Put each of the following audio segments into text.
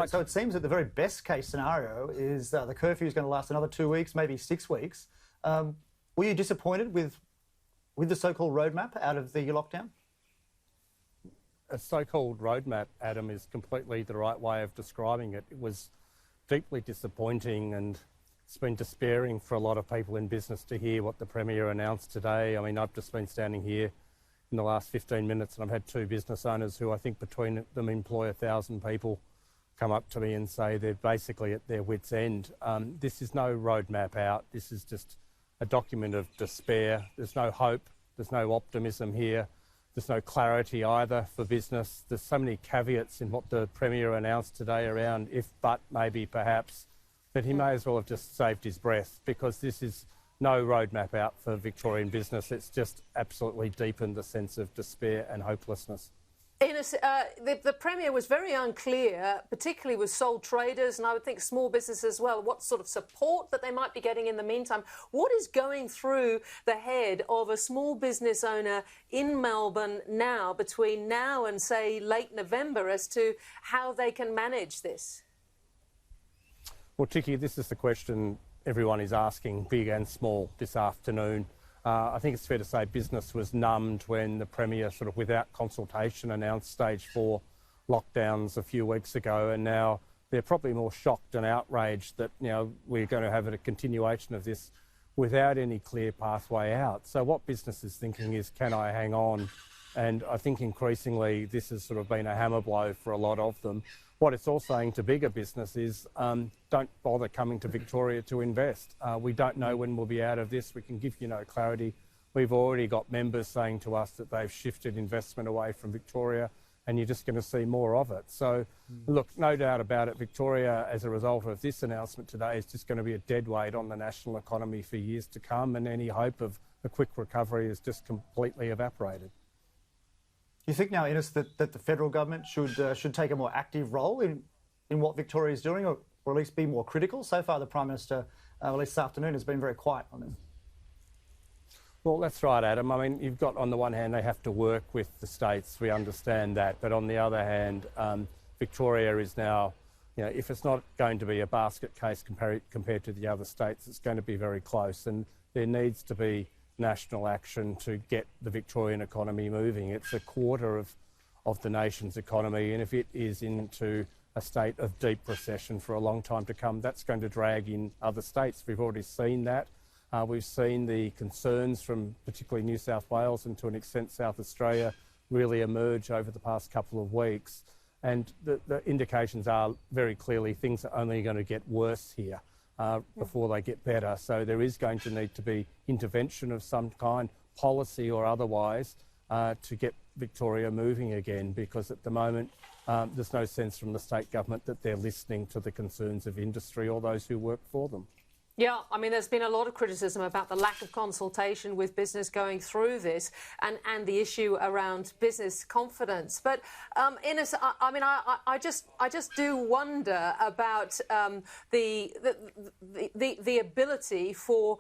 So it seems that the very best case scenario is the curfew is going to last another 2 weeks, maybe 6 weeks. Were you disappointed with the so-called roadmap out of the lockdown? A so-called roadmap, Adam, is completely the right way of describing it. It was deeply disappointing, and it's been despairing for a lot of people in business to hear what the Premier announced today. I mean, I've just been standing here in the last 15 minutes and I've had two business owners who I think between them employ 1,000 people come up to me and say they're basically at their wits' end. This is no roadmap out. This is just a document of despair. There's no hope. There's no optimism here. There's no clarity either for business. There's so many caveats in what the Premier announced today around if, but, maybe, perhaps, that he may as well have just saved his breath, because this is no roadmap out for Victorian business. It's just absolutely deepened the sense of despair and hopelessness. Innes, the Premier was very unclear, particularly with sole traders, and I would think small businesses as well, what sort of support that they might be getting in the meantime. What is going through the head of a small business owner in Melbourne now, between now and, say, late November, as to how they can manage this? Well, Tiki, this is the question everyone is asking, big and small, this afternoon. I think it's fair to say business was numbed when the Premier, sort of without consultation, announced stage 4 lockdowns a few weeks ago, and now they're probably more shocked and outraged that, you know, we're going to have a continuation of this without any clear pathway out. So what business is thinking is, can I hang on? And I think increasingly this has sort of been a hammer blow for a lot of them. What it's all saying to bigger business is don't bother coming to Victoria to invest. We don't know when we'll be out of this. We can give you no clarity. We've already got members saying to us that they've shifted investment away from Victoria, and you're just going to see more of it. So, look, no doubt about it, Victoria, as a result of this announcement today, is just going to be a dead weight on the national economy for years to come, and any hope of a quick recovery is just completely evaporated. Do you think now, Innes, that the federal government should take a more active role in what Victoria is doing, or at least be more critical? So far, the Prime Minister, at least this afternoon, has been very quiet on this. Well, that's right, Adam. I mean, you've got, on the one hand, they have to work with the states. We understand that. But on the other hand, Victoria is now, you know, if it's not going to be a basket case compared to the other states, it's going to be very close. And there needs to be national action to get the Victorian economy moving. It's a quarter of the nation's economy, and if it is into a state of deep recession for a long time to come, that's going to drag in other states. We've already seen that. We've seen the concerns from particularly New South Wales and to an extent South Australia really emerge over the past couple of weeks, and the indications are very clearly things are only going to get worse here before they get better. So there is going to need to be intervention of some kind, policy or otherwise, to get Victoria moving again, because at the moment there's no sense from the state government that they're listening to the concerns of industry or those who work for them. Yeah, I mean, there's been a lot of criticism about the lack of consultation with business going through this, and the issue around business confidence. But Innes, I just do wonder about the ability for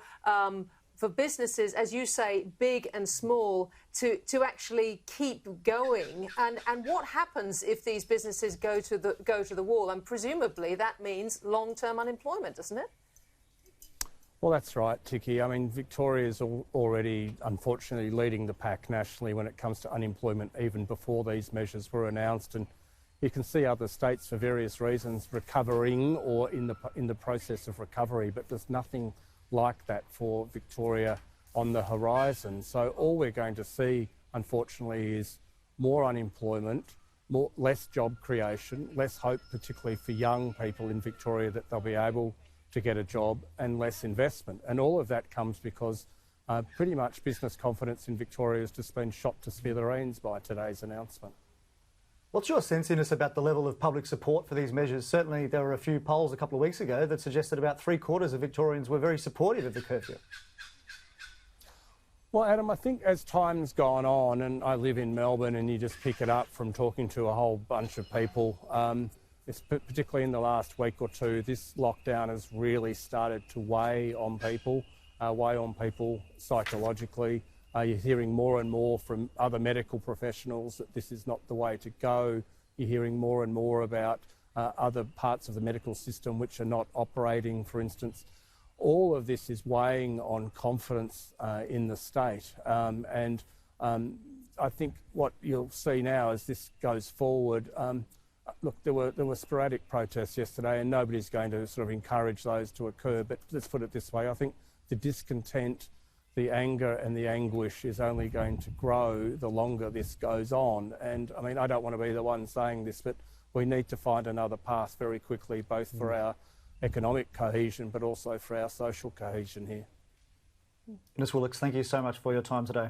businesses, as you say, big and small, to actually keep going, and what happens if these businesses go to the wall? And presumably that means long-term unemployment, doesn't it? Well, that's right, Tiki. I mean, Victoria is already, unfortunately, leading the pack nationally when it comes to unemployment, even before these measures were announced. And you can see other states, for various reasons, recovering or in the process of recovery, but there's nothing like that for Victoria on the horizon. So all we're going to see, unfortunately, is more unemployment, less job creation, less hope, particularly for young people in Victoria, that they'll be able to get a job, and less investment. And all of that comes because pretty much business confidence in Victoria has just been shot to smithereens by today's announcement. What's your sense, Innes, about the level of public support for these measures? Certainly there were a few polls a couple of weeks ago that suggested about 3/4 of Victorians were very supportive of the curfew. Well, Adam, I think as time's gone on, and I live in Melbourne, and you just pick it up from talking to a whole bunch of people, particularly in the last week or two, this lockdown has really started to weigh on people psychologically. You're hearing more and more from other medical professionals that this is not the way to go. You're hearing more and more about other parts of the medical system which are not operating, for instance. All of this is weighing on confidence in the state. I think what you'll see now as this goes forward, look, there were sporadic protests yesterday, and nobody's going to sort of encourage those to occur. But let's put it this way: I think the discontent, the anger, and the anguish is only going to grow the longer this goes on. And I mean, I don't want to be the one saying this, but we need to find another path very quickly, both for our economic cohesion, but also for our social cohesion here. Innes Willox, thank you so much for your time today.